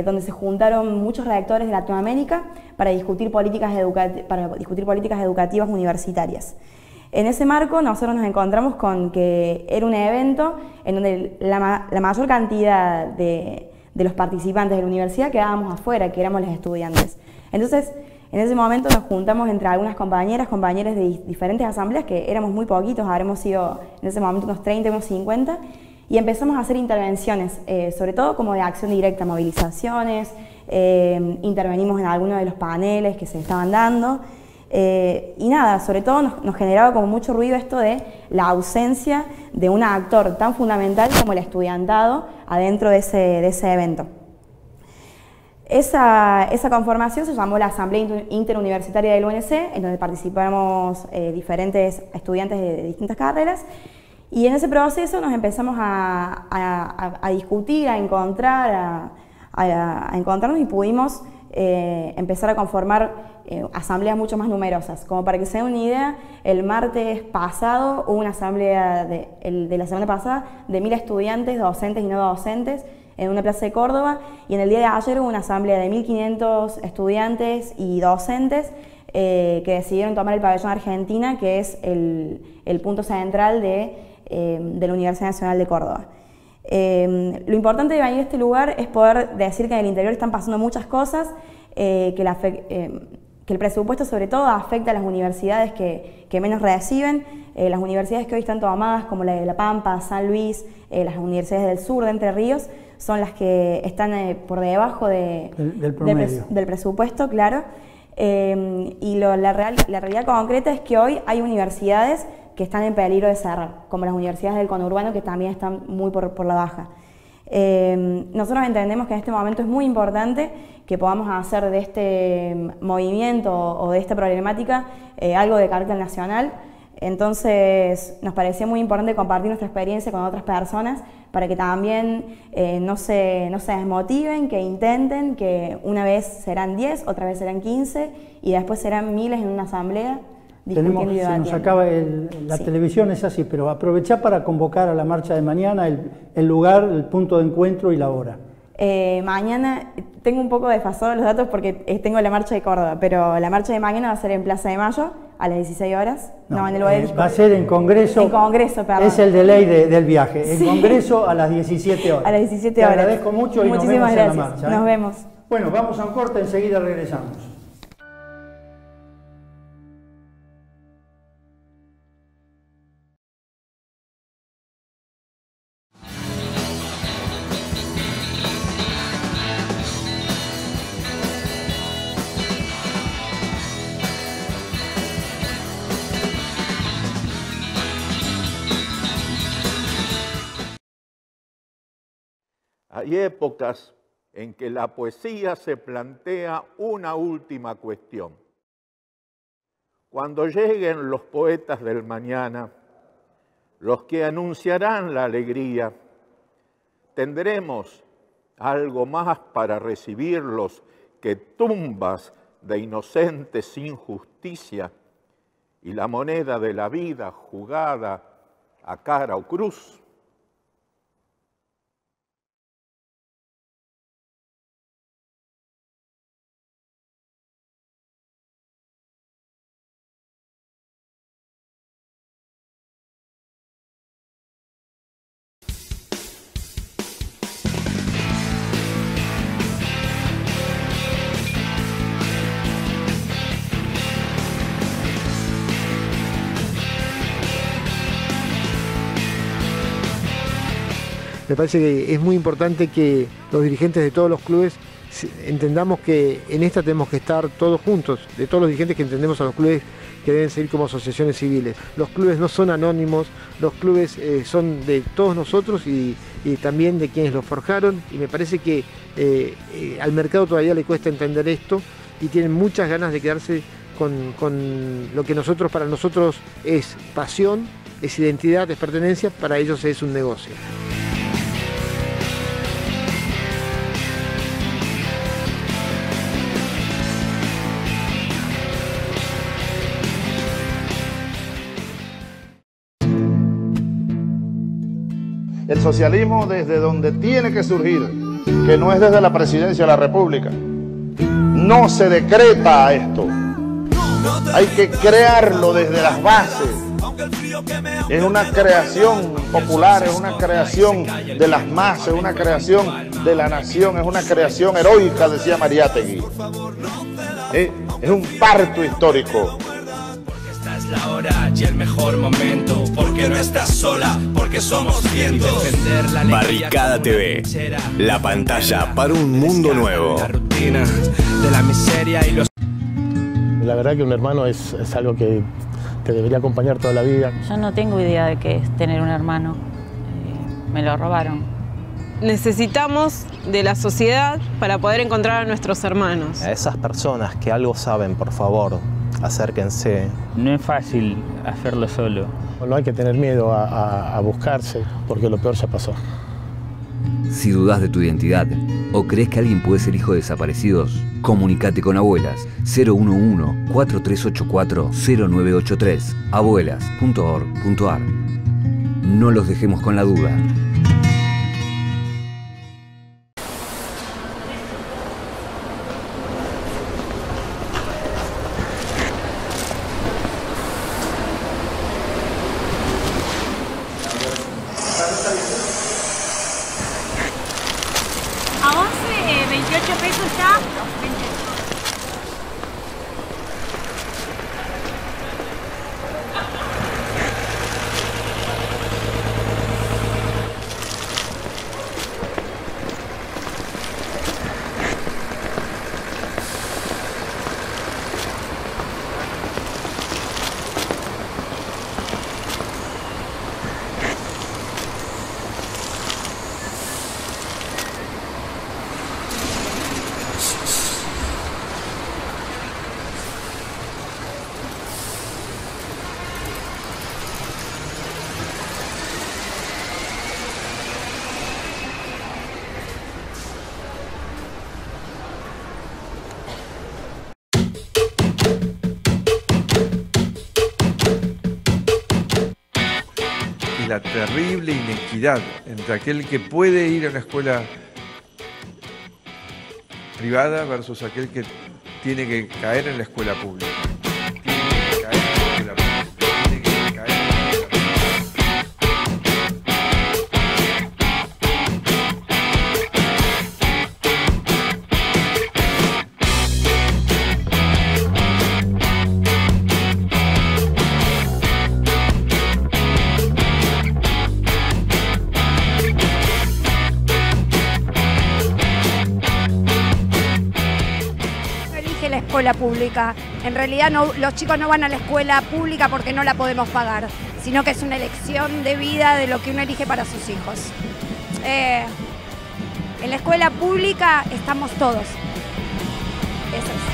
donde se juntaron muchos rectores de Latinoamérica para discutir políticas educativas universitarias. En ese marco nosotros nos encontramos con que era un evento en donde la mayor cantidad de los participantes de la universidad quedábamos afuera, que éramos los estudiantes. Entonces, en ese momento nos juntamos entre algunas compañeros de diferentes asambleas, que éramos muy poquitos, habremos sido en ese momento unos 30, unos 50, y empezamos a hacer intervenciones, sobre todo como de acción directa, movilizaciones, intervenimos en algunos de los paneles que se estaban dando, y nada, sobre todo nos generaba como mucho ruido esto de la ausencia de un actor tan fundamental como el estudiantado adentro de ese evento. Esa conformación se llamó la Asamblea Interuniversitaria del UNC, en donde participamos diferentes estudiantes de distintas carreras, y en ese proceso nos empezamos a discutir, a encontrarnos, y pudimos empezar a conformar asambleas mucho más numerosas. Como para que se den una idea, el martes pasado hubo una asamblea de la semana pasada de 1000 estudiantes, docentes y no docentes, en una plaza de Córdoba, y en el día de ayer hubo una asamblea de 1500 estudiantes y docentes que decidieron tomar el pabellón Argentina, que es el punto central de la Universidad Nacional de Córdoba. Lo importante de venir a este lugar es poder decir que en el interior están pasando muchas cosas, que el presupuesto sobre todo afecta a las universidades que menos reciben, las universidades que hoy están tomadas, como la de La Pampa, San Luis, las universidades del sur de Entre Ríos, son las que están por debajo del presupuesto, claro. Y la realidad concreta es que hoy hay universidades que están en peligro de cerrar, como las universidades del conurbano, que también están muy por la baja. Nosotros entendemos que en este momento es muy importante que podamos hacer de este movimiento o de esta problemática algo de carácter nacional. Entonces nos parecía muy importante compartir nuestra experiencia con otras personas para que también no se desmotiven, que intenten, que una vez serán 10, otra vez serán 15 y después serán miles en una asamblea. Se nos acaba la televisión, es así, pero aprovechá para convocar a la marcha de mañana, el lugar, el punto de encuentro y la hora. Mañana, tengo un poco desfasados los datos porque tengo la marcha de Córdoba, pero la marcha de mañana va a ser en Plaza de Mayo a las 16 horas. No, en el va a ser en Congreso. En Congreso, perdón. Es el de ley del viaje. En Congreso a las 17 horas. A las 17 horas. Te agradezco mucho y muchísimas nos vemos gracias. en la marcha. Nos vemos. Bueno, vamos a un corte, enseguida regresamos. Hay épocas en que la poesía se plantea una última cuestión. Cuando lleguen los poetas del mañana, los que anunciarán la alegría, tendremos algo más para recibirlos que tumbas de inocentes sin justicia y la moneda de la vida jugada a cara o cruz. Me parece que es muy importante que los dirigentes de todos los clubes entendamos que en esta tenemos que estar todos juntos, de todos los dirigentes que entendemos a los clubes que deben seguir como asociaciones civiles. Los clubes no son anónimos, los clubes son de todos nosotros y también de quienes los forjaron, y me parece que al mercado todavía le cuesta entender esto y tienen muchas ganas de quedarse con lo que para nosotros es pasión, es identidad, es pertenencia, para ellos es un negocio. El socialismo desde donde tiene que surgir, que no es desde la presidencia de la República. No se decreta esto. Hay que crearlo desde las bases. Es una creación popular, es una creación de las masas, es una creación de la nación, es una creación heroica, decía Mariátegui. Es un parto histórico. La hora y el mejor momento, porque no estás sola, porque somos cientos. Barricada TV, la pantalla para un mundo nuevo. La rutina de la miseria y los... La verdad que un hermano es algo que te debería acompañar toda la vida. Yo no tengo idea de qué es tener un hermano. Me lo robaron. Necesitamos de la sociedad para poder encontrar a nuestros hermanos. A esas personas que algo saben, por favor, acérquense. No es fácil hacerlo solo. No hay que tener miedo a buscarse, porque lo peor ya pasó. Si dudas de tu identidad o crees que alguien puede ser hijo de desaparecidos, comunícate con Abuelas 011-4384-0983, abuelas.org.ar. No los dejemos con la duda. A 11, 28 pesos ya. 20. la terrible inequidad entre aquel que puede ir a una escuela privada versus aquel que tiene que caer en la escuela pública. La escuela pública. En realidad los chicos no van a la escuela pública porque no la podemos pagar, sino que es una elección de vida de lo que uno elige para sus hijos. En la escuela pública estamos todos. Eso es.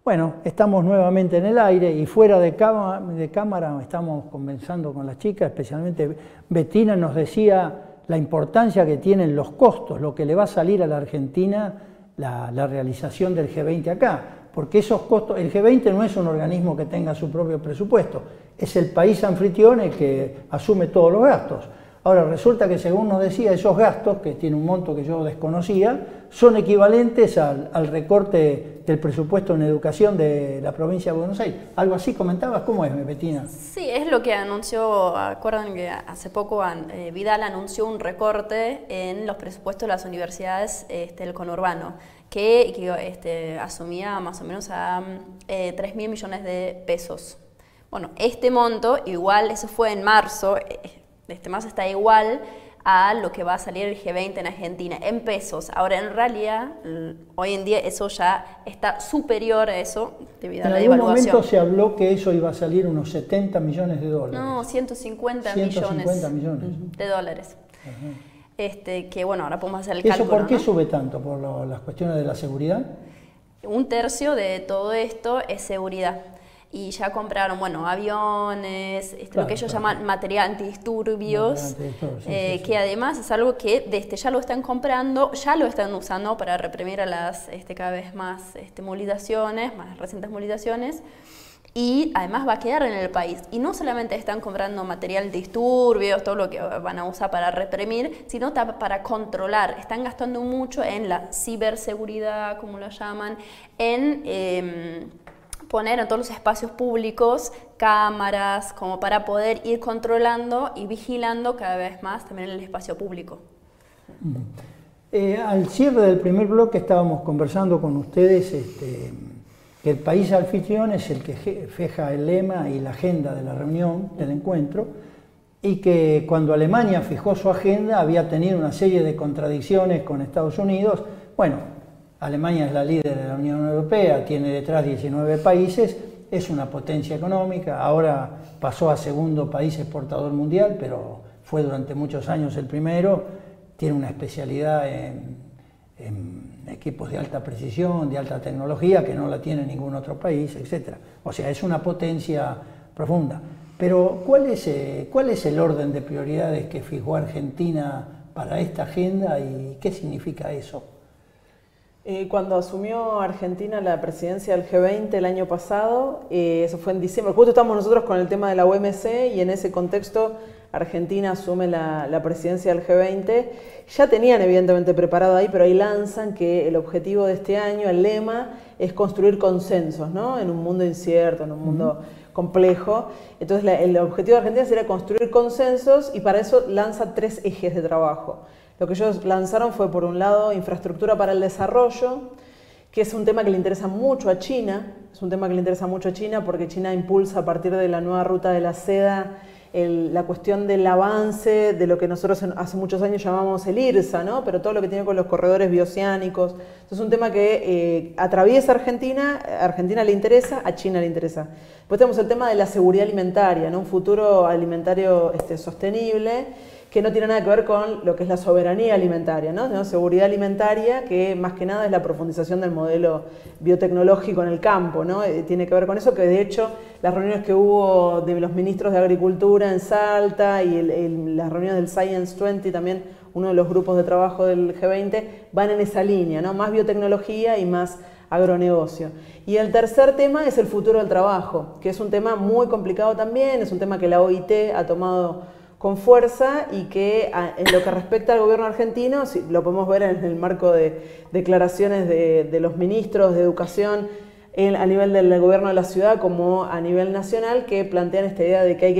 Bueno, estamos nuevamente en el aire y fuera de cámara estamos conversando con las chicas, especialmente Bettina nos decía la importancia que tienen los costos, lo que le va a salir a la Argentina la realización del G20 acá, porque esos costos, el G20 no es un organismo que tenga su propio presupuesto, es el país anfitrión el que asume todos los gastos. Ahora resulta que según nos decía, esos gastos, que tiene un monto que yo desconocía, son equivalentes al recorte del presupuesto en educación de la provincia de Buenos Aires. ¿Algo así comentabas? ¿Cómo es, Bettina? Sí, es lo que anunció, acuerdan que hace poco Vidal anunció un recorte en los presupuestos de las universidades del conurbano, que asumía más o menos a 3.000 millones de pesos. Bueno, este monto, igual, eso fue en marzo, este más está igual a lo que va a salir el G20 en Argentina, en pesos. Ahora, en realidad, hoy en día eso ya está superior a eso debido a la devaluación. En algún momento se habló que eso iba a salir unos 70 millones de dólares. No, 150 millones de dólares. Que bueno, ahora podemos hacer el cálculo. ¿Eso por qué sube tanto? ¿Por las cuestiones de la seguridad? Un tercio de todo esto es seguridad. Y ya compraron, bueno, aviones, lo que ellos llaman material antidisturbios, que además es algo que ya lo están comprando, ya lo están usando para reprimir a las cada vez más movilizaciones, más recientes movilizaciones, y además va a quedar en el país. Y no solamente están comprando material antidisturbios, todo lo que van a usar para reprimir, sino para controlar. Están gastando mucho en la ciberseguridad, como lo llaman, en poner en todos los espacios públicos cámaras como para poder ir controlando y vigilando cada vez más también el espacio público. Al cierre del primer bloque estábamos conversando con ustedes que el país anfitrión es el que fija el lema y la agenda de la reunión, del encuentro, y que cuando Alemania fijó su agenda había tenido una serie de contradicciones con Estados Unidos. Bueno, Alemania es la líder de la Unión Europea, tiene detrás 19 países, es una potencia económica, ahora pasó a segundo país exportador mundial, pero fue durante muchos años el primero, tiene una especialidad en equipos de alta precisión, de alta tecnología, que no la tiene ningún otro país, etc. O sea, es una potencia profunda. Pero ¿cuál es el orden de prioridades que fijó Argentina para esta agenda y qué significa eso? Cuando asumió Argentina la presidencia del G20 el año pasado, eso fue en diciembre, justo estamos nosotros con el tema de la OMC y en ese contexto Argentina asume la presidencia del G20. Ya tenían evidentemente preparado ahí, pero ahí lanzan que el objetivo de este año, el lema, es construir consensos, ¿no? En un mundo incierto, en un mundo complejo. Entonces el objetivo de Argentina sería construir consensos y para eso lanza 3 ejes de trabajo. Lo que ellos lanzaron fue, por un lado, infraestructura para el desarrollo, que es un tema que le interesa mucho a China. Es un tema que le interesa mucho a China porque China impulsa a partir de la nueva ruta de la seda la cuestión del avance de lo que nosotros hace muchos años llamamos el IRSA, ¿no? Pero todo lo que tiene con los corredores bioceánicos. Entonces es un tema que atraviesa Argentina, a Argentina le interesa, a China le interesa. Después tenemos el tema de la seguridad alimentaria, ¿no? Un futuro alimentario sostenible, que no tiene nada que ver con lo que es la soberanía alimentaria, ¿no? Tenemos seguridad alimentaria, que más que nada es la profundización del modelo biotecnológico en el campo, ¿no? Tiene que ver con eso, que de hecho las reuniones que hubo de los ministros de Agricultura en Salta y las reuniones del Science 20, también uno de los grupos de trabajo del G20, van en esa línea, ¿no? Más biotecnología y más agronegocio. Y el tercer tema es el futuro del trabajo, que es un tema muy complicado también, es un tema que la OIT ha tomado con fuerza y que en lo que respecta al gobierno argentino, lo podemos ver en el marco de declaraciones de los ministros de educación a nivel del gobierno de la ciudad como a nivel nacional, que plantean esta idea de que hay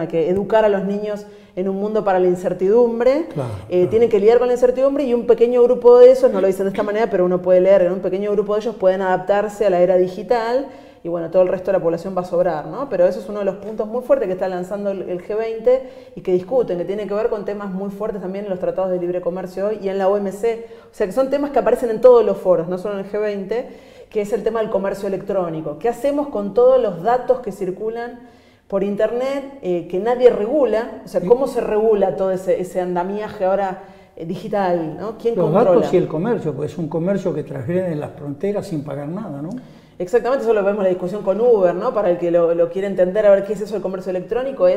que educar a los niños en un mundo para la incertidumbre. Claro. Tienen que lidiar con la incertidumbre y un pequeño grupo de esos, no lo dicen de esta manera, pero uno puede leer, en un pequeño grupo de ellos pueden adaptarse a la era digital y bueno, todo el resto de la población va a sobrar, ¿no? Pero eso es uno de los puntos muy fuertes que está lanzando el G20 y que discuten, que tiene que ver con temas muy fuertes también en los tratados de libre comercio hoy y en la OMC. O sea, que son temas que aparecen en todos los foros, no solo en el G20, que es el tema del comercio electrónico. ¿Qué hacemos con todos los datos que circulan por Internet, que nadie regula? O sea, ¿cómo se regula todo ese andamiaje ahora digital, ¿no? ¿Quién controla? Los datos y el comercio, pues es un comercio que transgrede las fronteras sin pagar nada, ¿no? Exactamente, eso lo vemos en la discusión con Uber, ¿no? Para el que lo quiere entender, a ver qué es eso del comercio electrónico,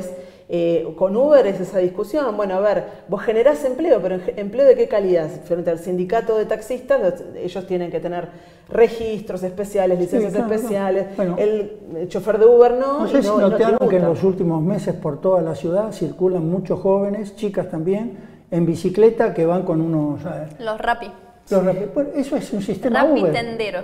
con Uber es esa discusión. Bueno, a ver, vos generás empleo, pero ¿empleo de qué calidad? Frente al sindicato de taxistas, ellos tienen que tener registros especiales, licencias especiales, bueno, el chofer de Uber no. No sé si notaron que en los últimos meses por toda la ciudad circulan muchos jóvenes, chicas también, en bicicleta que van con unos... Los Rappi. Bueno, eso es un sistema Rappi Uber. tenderos.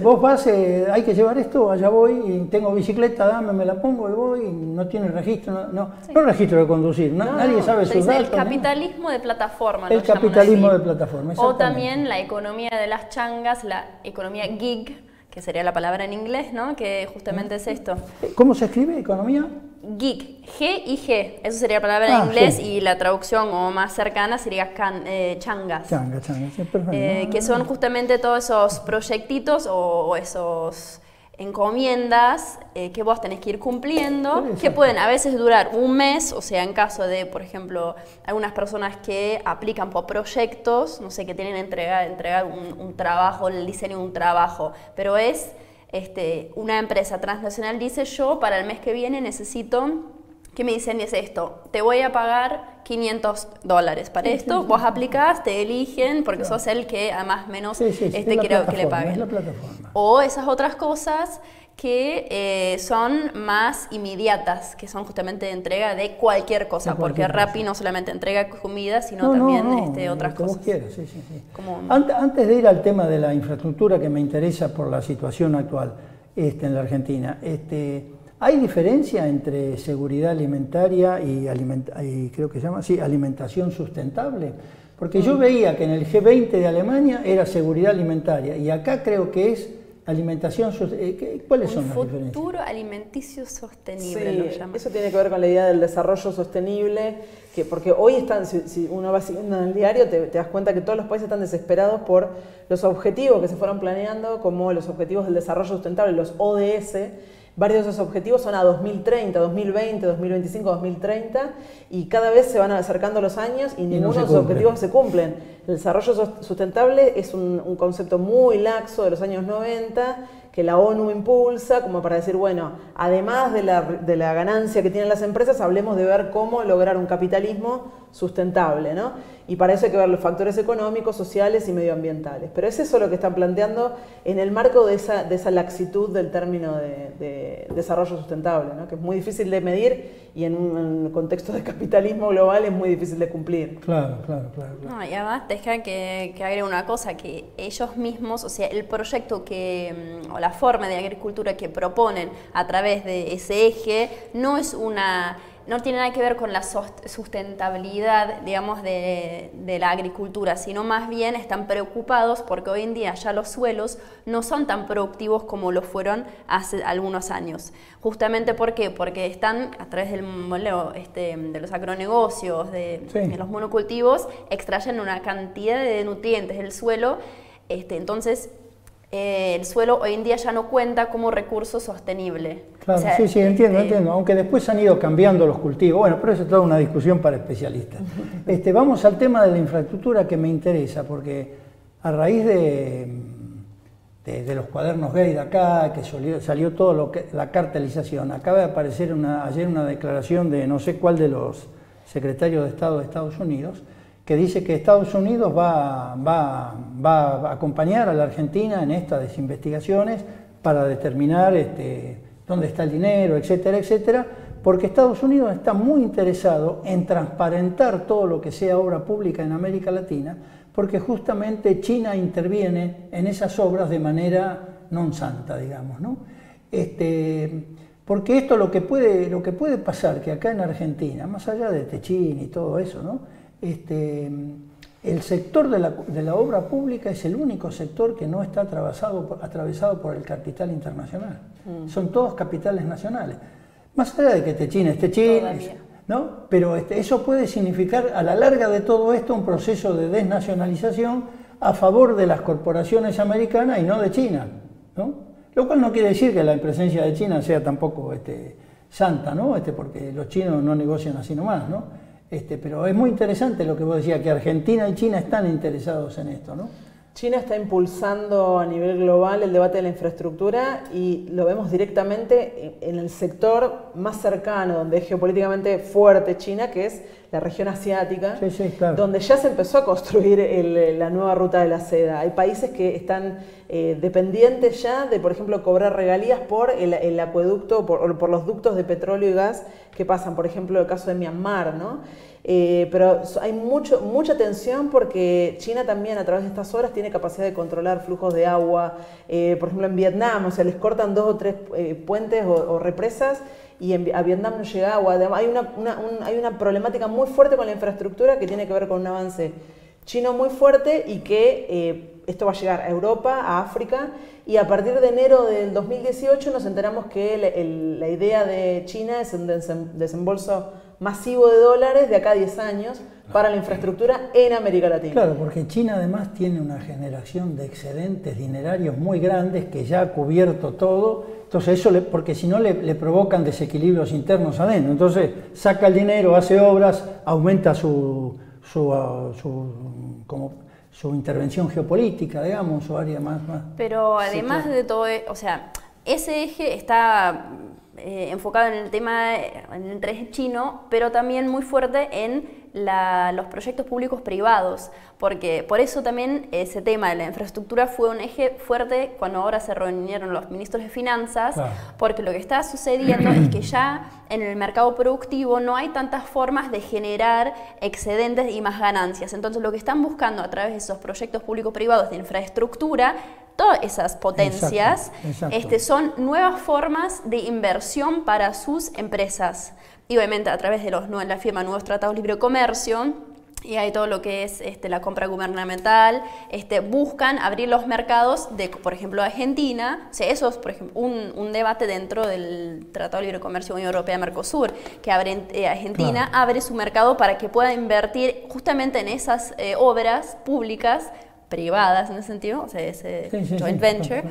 Vos vas, hay que llevar esto, allá voy, y tengo bicicleta, dame, me la pongo y voy, y no tiene registro, no registro de conducir, nadie sabe sus datos. El capitalismo de plataforma. El capitalismo de plataforma, o también la economía de las changas, la economía gig, que sería la palabra en inglés, ¿no? Que justamente es esto. ¿Cómo se escribe economía? Geek, G-I-G, eso sería la palabra en inglés, y la traducción o más cercana sería changas. Changas, sí, perfecto. Que son justamente todos esos proyectitos o esos encomiendas que vos tenés que ir cumpliendo, que pueden a veces durar un mes, o sea, en caso de, por ejemplo, algunas personas que aplican por proyectos, no sé, que tienen entregar un trabajo, el diseño de un trabajo, pero es... una empresa transnacional dice, yo para el mes que viene necesito que me diseñes esto, te voy a pagar $500 para esto, vos aplicás, te eligen porque sos el que además menos quiero que le paguen. O esas otras cosas que son más inmediatas, que son justamente de entrega de cualquier cosa, porque Rappi no solamente entrega comida, sino también otras cosas. Como quieras, sí. Antes de ir al tema de la infraestructura que me interesa por la situación actual en la Argentina, ¿hay diferencia entre seguridad alimentaria y creo que se llama así, alimentación sustentable? Porque yo veía que en el G20 de Alemania era seguridad alimentaria y acá creo que es alimentación sustentable. ¿Cuáles son las diferencias? Futuro alimenticio sostenible lo llaman. Eso tiene que ver con la idea del desarrollo sostenible, porque hoy están, si uno va siguiendo en el diario, te das cuenta que todos los países están desesperados por los objetivos que se fueron planeando, como los objetivos del desarrollo sustentable, los ODS. Varios de esos objetivos son a 2030, 2020, 2025, 2030 y cada vez se van acercando los años y ninguno de esos objetivos se cumplen. El desarrollo sustentable es un concepto muy laxo de los años 90 que la ONU impulsa como para decir, bueno, además de la ganancia que tienen las empresas, hablemos de ver cómo lograr un capitalismo sustentable, ¿no? Y para eso hay que ver los factores económicos, sociales y medioambientales. Pero es eso lo que están planteando en el marco de esa laxitud del término de desarrollo sustentable, ¿no? Que es muy difícil de medir y en un contexto de capitalismo global es muy difícil de cumplir. Claro. No, y además deja que agregue una cosa, que ellos mismos, o sea, el proyecto o la forma de agricultura que proponen a través de ese eje no es una no tiene nada que ver con la sustentabilidad, digamos, de la agricultura, sino más bien están preocupados porque hoy en día ya los suelos no son tan productivos como lo fueron hace algunos años. Justamente ¿por qué? Porque están a través del modelo de los agronegocios, de los monocultivos, extrayen una cantidad de nutrientes del suelo, entonces el suelo hoy en día ya no cuenta como recurso sostenible. Claro, sí, entiendo, aunque después han ido cambiando los cultivos, bueno, pero eso es toda una discusión para especialistas. Vamos al tema de la infraestructura que me interesa, porque a raíz de los cuadernos gay de acá, que salió todo la cartelización, acaba de aparecer ayer una declaración de no sé cuál de los secretarios de Estado de Estados Unidos, que dice que Estados Unidos va a acompañar a la Argentina en estas investigaciones para determinar dónde está el dinero, etcétera, etcétera, porque Estados Unidos está muy interesado en transparentar todo lo que sea obra pública en América Latina, porque justamente China interviene en esas obras de manera non santa, digamos, ¿no? Porque esto lo que puede pasar, que acá en Argentina, más allá de Techín y todo eso, ¿no? El sector de la obra pública es el único sector que no está atravesado por el capital internacional. Son todos capitales nacionales. Más allá de que Techín es Techín, ¿no? Pero eso puede significar a la larga de todo esto un proceso de desnacionalización a favor de las corporaciones americanas y no de China, ¿no? Lo cual no quiere decir que la presencia de China sea tampoco santa, ¿no? Porque los chinos no negocian así nomás, ¿no? Pero es muy interesante lo que vos decías, que Argentina y China están interesados en esto, ¿no? China está impulsando a nivel global el debate de la infraestructura y lo vemos directamente en el sector más cercano, donde es geopolíticamente fuerte China, que es la región asiática, claro, donde ya se empezó a construir la nueva ruta de la seda. Hay países que están dependientes ya de, por ejemplo, cobrar regalías por el acueducto, por los ductos de petróleo y gas que pasan, por ejemplo, el caso de Myanmar, ¿no? Pero hay mucha tensión porque China también a través de estas obras tiene capacidad de controlar flujos de agua. Por ejemplo, en Vietnam, o sea, les cortan 2 o 3 puentes o represas y a Vietnam no llega agua. Hay una problemática muy fuerte con la infraestructura que tiene que ver con un avance chino muy fuerte y que esto va a llegar a Europa, a África, y a partir de enero del 2018 nos enteramos que la idea de China es un desembolso masivo de dólares de acá a 10 años para la infraestructura en América Latina. Claro, porque China además tiene una generación de excedentes dinerarios muy grandes que ya ha cubierto todo, entonces eso porque si no le provocan desequilibrios internos adentro, entonces saca el dinero, hace obras, aumenta su intervención geopolítica, digamos, su área más... Pero además de todo, o sea, ese eje está enfocado en el tema, en el interés chino, pero también muy fuerte en los proyectos públicos privados, porque por eso también ese tema de la infraestructura fue un eje fuerte cuando ahora se reunieron los ministros de finanzas, claro, porque lo que está sucediendo es que ya en el mercado productivo no hay tantas formas de generar excedentes y más ganancias, entonces lo que están buscando a través de esos proyectos públicos privados de infraestructura, todas esas potencias, exacto. Son nuevas formas de inversión para sus empresas. Y obviamente a través de la firma de nuevos tratados de libre comercio, y hay todo lo que es la compra gubernamental, buscan abrir los mercados de, por ejemplo, Argentina. O sea, eso es, por ejemplo, un debate dentro del Tratado de Libre Comercio Unión Europea-Mercosur, que Argentina, claro, abre su mercado para que pueda invertir justamente en esas obras públicas, privadas en ese sentido, o sea, ese joint venture,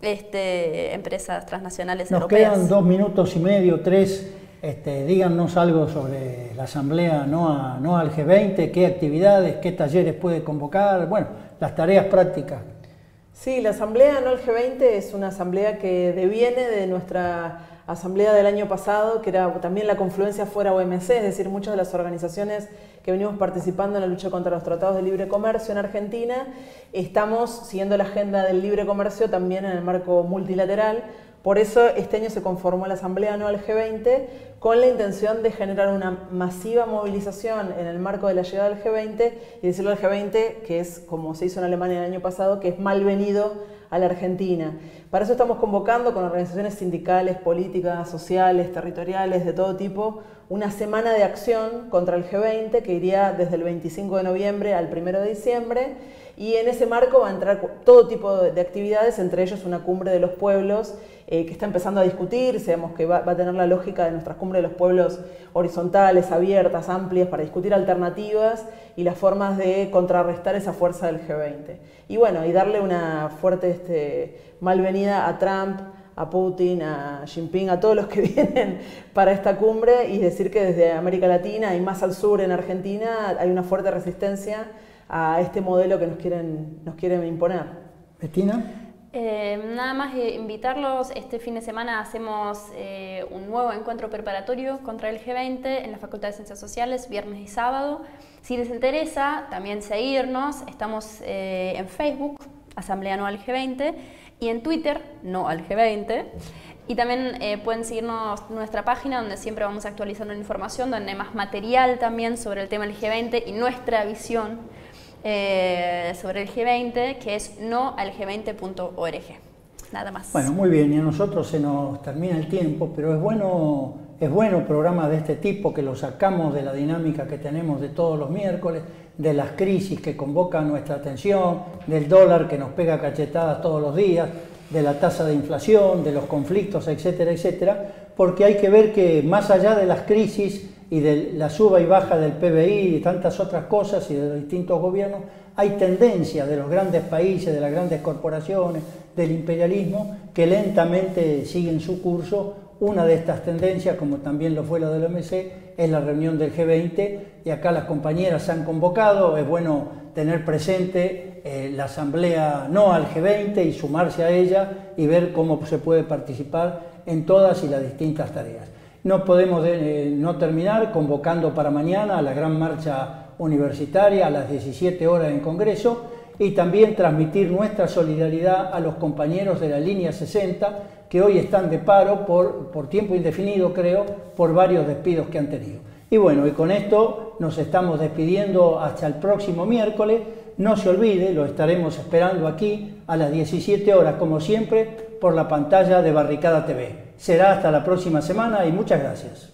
empresas transnacionales europeas. Nos quedan 2 minutos y medio, 3. Díganos algo sobre la asamblea no al G20, qué actividades, qué talleres puede convocar, bueno, las tareas prácticas. Sí, la asamblea no al G20 es una asamblea que deviene de nuestra asamblea del año pasado, que era también la confluencia fuera OMC, es decir, muchas de las organizaciones que venimos participando en la lucha contra los tratados de libre comercio en Argentina, estamos siguiendo la agenda del libre comercio también en el marco multilateral, Por eso este año se conformó la Asamblea Anual G20 con la intención de generar una masiva movilización en el marco de la llegada del G20 y decirle al G20, que es como se hizo en Alemania el año pasado, que es malvenido a la Argentina. Para eso estamos convocando con organizaciones sindicales, políticas, sociales, territoriales, de todo tipo, una semana de acción contra el G20 que iría desde el 25 de noviembre al 1 de diciembre, y en ese marco va a entrar todo tipo de actividades, entre ellos una cumbre de los pueblos que está empezando a discutirse, digamos que va a tener la lógica de nuestras cumbres de los pueblos horizontales, abiertas, amplias, para discutir alternativas y las formas de contrarrestar esa fuerza del G20. Y bueno, y darle una fuerte malvenida a Trump, a Putin, a Xi Jinping, a todos los que vienen para esta cumbre, y decir que desde América Latina y más al sur en Argentina hay una fuerte resistencia a este modelo que nos quieren imponer. ¿Bettina? Nada más invitarlos, este fin de semana hacemos un nuevo encuentro preparatorio contra el G20 en la Facultad de Ciencias Sociales, viernes y sábado. Si les interesa, también seguirnos, estamos en Facebook, Asamblea No al G20, y en Twitter, No al G20. Y también pueden seguirnos en nuestra página, donde siempre vamos actualizando información, donde hay más material también sobre el tema del G20 y nuestra visión sobre el G20, que es noalg20.org. Nada más. Bueno, muy bien, y a nosotros se nos termina el tiempo, pero es bueno programas de este tipo, que lo sacamos de la dinámica que tenemos de todos los miércoles, de las crisis que convocan nuestra atención, del dólar que nos pega cachetadas todos los días, de la tasa de inflación, de los conflictos, etcétera, etcétera, porque hay que ver que más allá de las crisis y de la suba y baja del PBI y tantas otras cosas y de los distintos gobiernos, hay tendencias de los grandes países, de las grandes corporaciones, del imperialismo, que lentamente siguen su curso. Una de estas tendencias, como también lo fue la del OMC, es la reunión del G20, y acá las compañeras se han convocado. Es bueno tener presente la asamblea No al G20 y sumarse a ella y ver cómo se puede participar en todas y las distintas tareas. No podemos no terminar convocando para mañana a la gran marcha universitaria a las 17 horas en Congreso, y también transmitir nuestra solidaridad a los compañeros de la línea 60 que hoy están de paro por tiempo indefinido, creo, por varios despidos que han tenido. Y bueno, y con esto nos estamos despidiendo hasta el próximo miércoles. No se olvide, lo estaremos esperando aquí a las 17 horas, como siempre, por la pantalla de Barricada TV. Será hasta la próxima semana y muchas gracias.